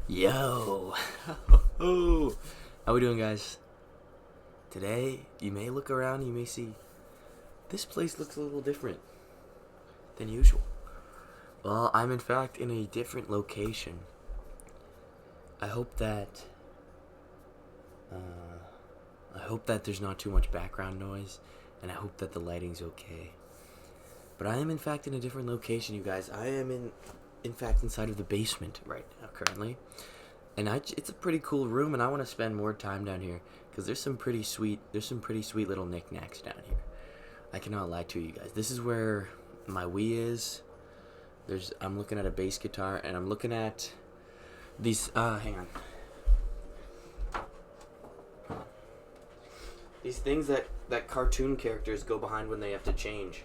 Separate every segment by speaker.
Speaker 1: Yo! How we doing, guys? Today, you may look around, you may see this place looks a little different than usual. Well, I'm in fact in a different location. I hope that there's not too much background noise, and I hope that the lighting's okay. But I am in fact in a different location, you guys. I am in fact inside of the basement right now currently. And it's a pretty cool room, and I want to spend more time down here because there's some pretty sweet little knickknacks down here. I cannot lie to you guys. This is where my Wii is. I'm looking at a bass guitar, and I'm looking at these hang on. These things that cartoon characters go behind when they have to change.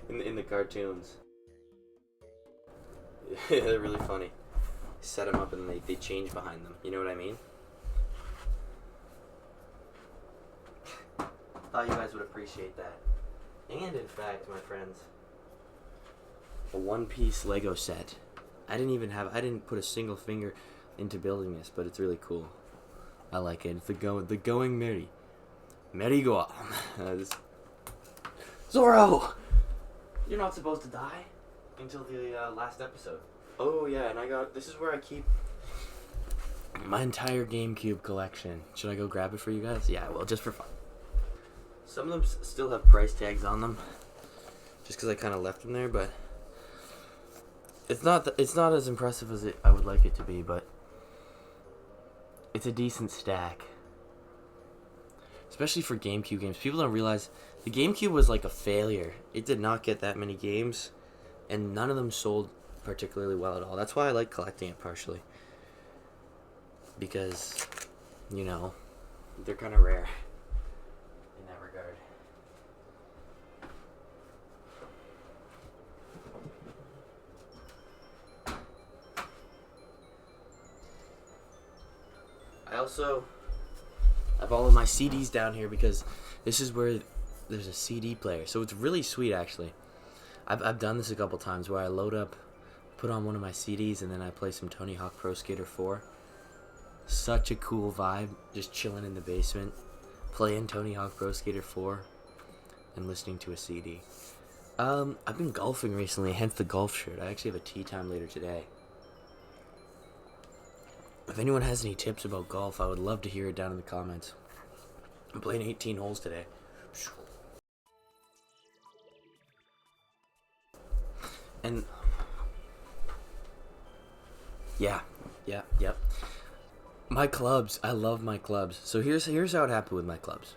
Speaker 1: in the cartoons. Yeah, they're really funny. Set them up and they change behind them. You know what I mean? Thought you guys would appreciate that. And in fact, my friends, a one-piece Lego set. I didn't put a single finger into building this, but it's really cool. I like it. It's the going merry-go. Zorro! You're not supposed to die until the last episode. Oh yeah, and this is where I keep my entire GameCube collection. Should I go grab it for you guys? Yeah, I will, just for fun. Some of them still have price tags on them, just because I kind of left them there, but it's not as impressive as I would like it to be, but it's a decent stack. Especially for GameCube games. People don't realize the GameCube was like a failure. It did not get that many games, and none of them sold particularly well at all. That's why I like collecting it partially. Because, you know, they're kind of rare in that regard. I also have all of my CDs down here because this is where there's a CD player. So it's really sweet, actually. I've done this a couple times where I load up, put on one of my CDs, and then I play some Tony Hawk Pro Skater 4. Such a cool vibe, just chilling in the basement, playing Tony Hawk Pro Skater 4, and listening to a CD. I've been golfing recently, hence the golf shirt. I actually have a tee time later today. If anyone has any tips about golf, I would love to hear it down in the comments. I'm playing 18 holes today. And yep. My clubs, I love my clubs. So here's how it happened with my clubs.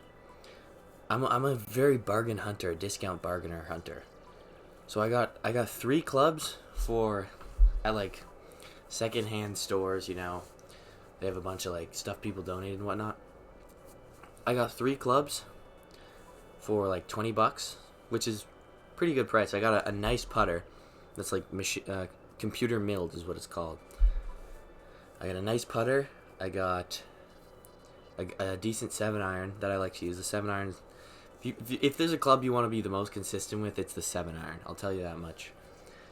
Speaker 1: I'm a very bargain hunter, a discount bargainer hunter. So I got 3 clubs at like secondhand stores, you know. They have a bunch of like stuff people donated and whatnot. I got 3 clubs for like $20, which is pretty good price. I got a nice putter that's like computer milled is what it's called. I got a nice putter. I got a decent 7-iron that I like to use. The 7-iron, if there's a club you want to be the most consistent with, it's the 7-iron. I'll tell you that much.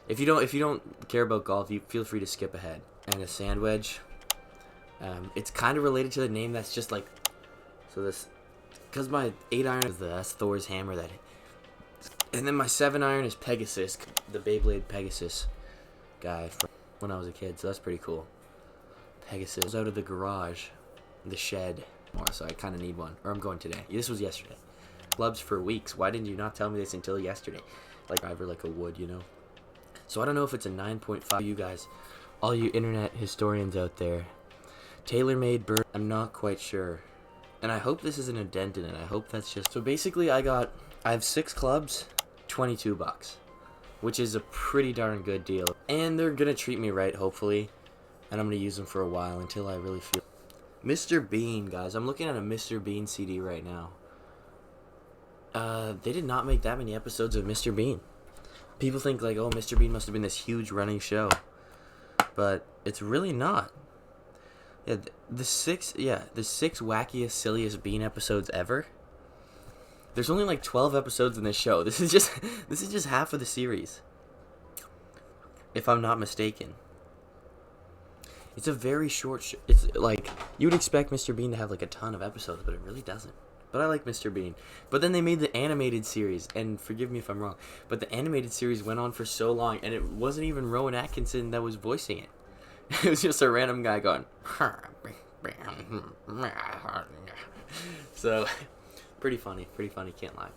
Speaker 1: If you don't care about golf, you feel free to skip ahead. And a sand wedge. It's kind of related to the name. That's just like, so this, because my 8-iron is that's Thor's hammer and then my 7-iron is Pegasus, the Beyblade Pegasus guy from when I was a kid. So that's pretty cool. Pegasus was out of the garage, the shed, so I kind of need one. Or I'm going today. This was yesterday. Clubs for weeks. Why didn't you not tell me this until yesterday? Like driver like a wood, you know. So I don't know if it's a 9.5. You guys, all you internet historians out there, TaylorMade burn. I'm not quite sure, and I hope this isn't a dent in it. I hope that's just. So basically, I have 6 clubs, $22, which is a pretty darn good deal, and they're gonna treat me right, hopefully. And I'm going to use them for a while until I really feel... Mr. Bean, guys. I'm looking at a Mr. Bean CD right now. They did not make that many episodes of Mr. Bean. People think, like, oh, Mr. Bean must have been this huge running show. But it's really not. Yeah, the six wackiest, silliest Bean episodes ever. There's only like 12 episodes in this show. This is just half of the series, if I'm not mistaken. It's a very short. It's like you would expect Mr. Bean to have like a ton of episodes, but it really doesn't. But I like Mr. Bean. But then they made the animated series, and forgive me if I'm wrong, but the animated series went on for so long, and it wasn't even Rowan Atkinson that was voicing it. It was just a random guy going. So, pretty funny, can't lie.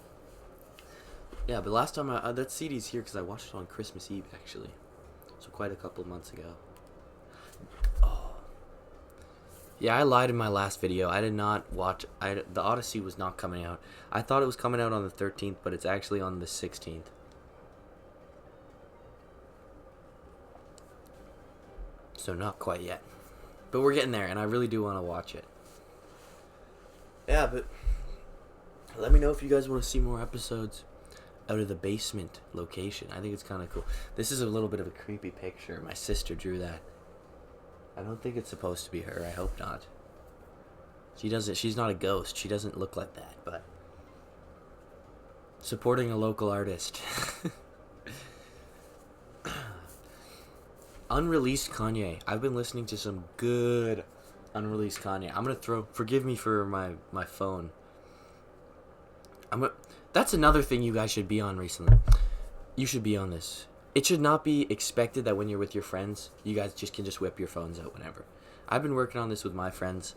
Speaker 1: Yeah, but last time that CD's here because I watched it on Christmas Eve, actually. So quite a couple of months ago. Oh. Yeah, I lied in my last video. I did not watch... The Odyssey was not coming out. I thought it was coming out on the 13th, but it's actually on the 16th. So not quite yet. But we're getting there, and I really do want to watch it. Yeah, but... Let me know if you guys want to see more episodes out of the basement location. I think it's kind of cool. This is a little bit of a creepy picture. My sister drew that. I don't think it's supposed to be her. I hope not. She doesn't. She's not a ghost. She doesn't look like that. But supporting a local artist. Unreleased Kanye. I've been listening to some good unreleased Kanye. I'm gonna throw. Forgive me for my phone. That's another thing you guys should be on recently. You should be on this. It should not be expected that when you're with your friends, you guys can just whip your phones out whenever. I've been working on this with my friends.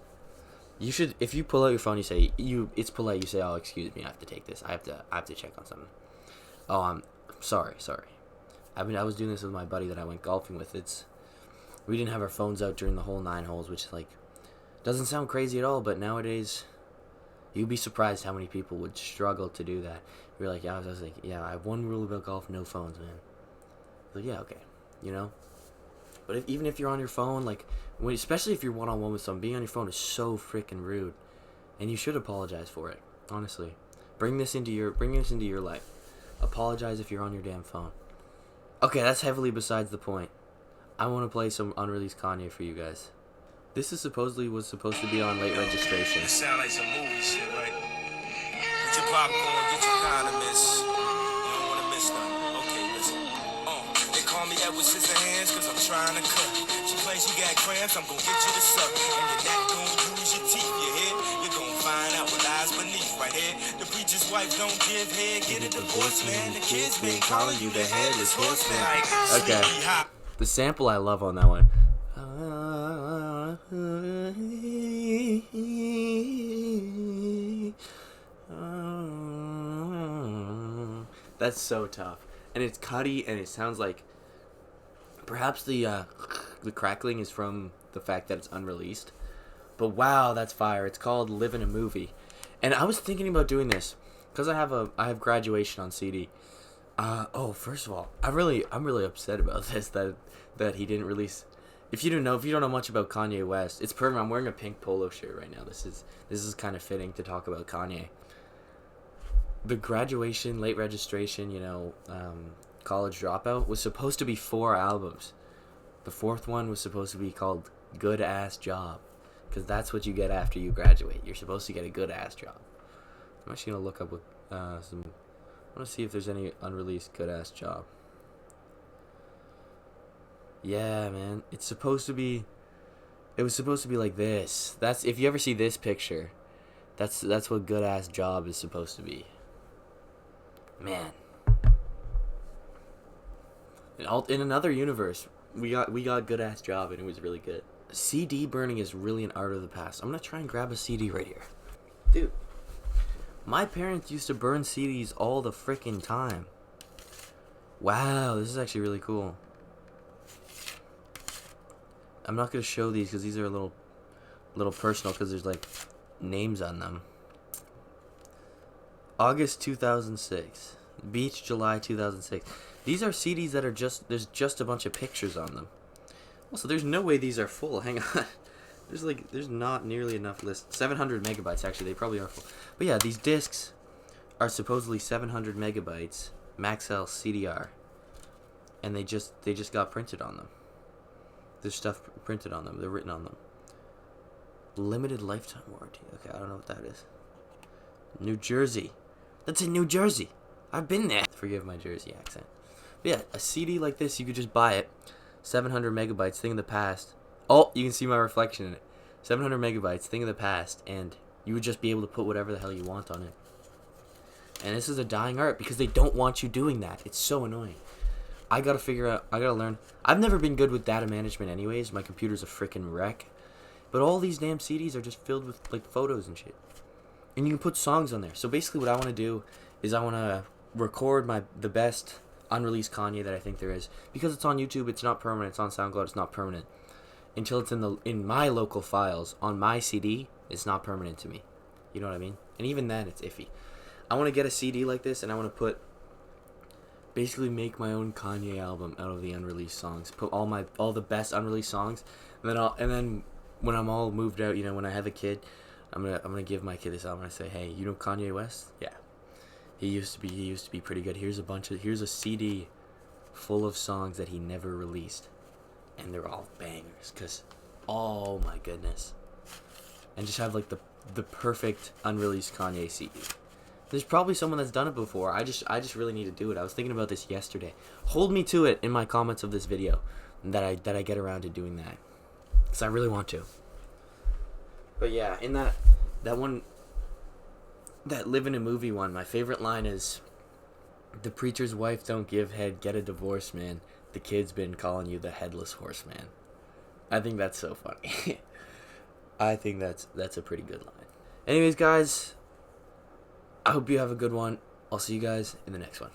Speaker 1: You should, if you pull out your phone, you say it's polite. You say, "Oh, excuse me, I have to take this. I have to check on something." Oh, I'm sorry. I was doing this with my buddy that I went golfing with. We didn't have our phones out during the whole 9 holes, which like doesn't sound crazy at all, but nowadays. You'd be surprised how many people would struggle to do that. You're like, yeah, I was like, yeah, I have one rule about golf: no phones, man. Like, yeah, okay, you know. But even if you're on your phone, like, especially if you're one-on-one with someone, being on your phone is so freaking rude, and you should apologize for it. Honestly, bring this into your life. Apologize if you're on your damn phone. Okay, that's heavily besides the point. I want to play some unreleased Kanye for you guys. This was supposed to be on late registration.
Speaker 2: It sound like some movie shit, right? Get your popcorn, get your condiments. You don't want to miss nothing. Okay, listen. They call me Edward Scissorhands because I'm trying to cut. She claims she got cramps, I'm gonna get you to suck. And you're not gonna use your teeth, you hear? You're gonna find out what lies beneath right here. The preacher's wife don't give head, get a divorce, man. The kids been calling you the headless horseman.
Speaker 1: Okay. The sample I love on that one. That's so tough, and it's cutty, and it sounds like perhaps the crackling is from the fact that it's unreleased. But wow, that's fire! It's called "Live in a Movie," and I was thinking about doing this because I have Graduation on CD. First of all, I'm really upset about this that he didn't release. If you don't know much about Kanye West, it's perfect. I'm wearing a pink polo shirt right now. This is kind of fitting to talk about Kanye. The Graduation, Late Registration, College Dropout was supposed to be 4 albums. The 4th one was supposed to be called Good Ass Job, because that's what you get after you graduate. You're supposed to get a good ass job. I'm actually gonna look up with some. I want to see if there's any unreleased good ass job. Yeah, man. It was supposed to be like this. That's if you ever see this picture, that's what good ass job is supposed to be. Man. In another universe, we got good ass job and it was really good. CD burning is really an art of the past. I'm gonna try and grab a CD right here. Dude. My parents used to burn CDs all the freaking time. Wow, this is actually really cool. I'm not gonna show these because these are a little personal because there's like names on them. August 2006, Beach, July 2006. These are CDs that are there's just a bunch of pictures on them. Also, there's no way these are full. Hang on, there's not nearly enough list. 700 megabytes actually. They probably are full. But yeah, these discs are supposedly 700 megabytes Maxell CDR, and they just got printed on them. There's stuff printed on them. They're written on them. Limited lifetime warranty. Okay, I don't know what that is. New Jersey. That's in New Jersey. I've been there. Forgive my Jersey accent. But yeah, a CD like this, you could just buy it. 700 megabytes. Thing in the past. Oh, you can see my reflection in it. 700 megabytes, thing of the past, and you would just be able to put whatever the hell you want on it. And this is a dying art because they don't want you doing that. It's so annoying. I gotta learn. I've never been good with data management anyways. My computer's a freaking wreck. But all these damn CDs are just filled with like photos and shit. And you can put songs on there. So basically what I want to do is I want to record the best unreleased Kanye that I think there is. Because it's on YouTube, it's not permanent. It's on SoundCloud, it's not permanent. Until it's in my local files on my CD, it's not permanent to me. You know what I mean? And even then, it's iffy. I want to get a CD like this, and I want to basically make my own Kanye album out of the unreleased songs. Put all the best unreleased songs, and then when I'm all moved out, when I have a kid, I'm gonna give my kid this album and say, hey, you know Kanye West? Yeah, he used to be pretty good. Here's a CD full of songs that he never released, and they're all bangers. Cause, oh my goodness, and just have like the perfect unreleased Kanye CD. There's probably someone that's done it before. I just really need to do it. I was thinking about this yesterday. Hold me to it in my comments of this video that I get around to doing that, because I really want to. But yeah, in that one, that Live in a Movie one, my favorite line is, "The preacher's wife don't give head, get a divorce, man. The kid's been calling you the headless horseman." I think that's so funny. I think that's a pretty good line. Anyways, guys, I hope you have a good one. I'll see you guys in the next one.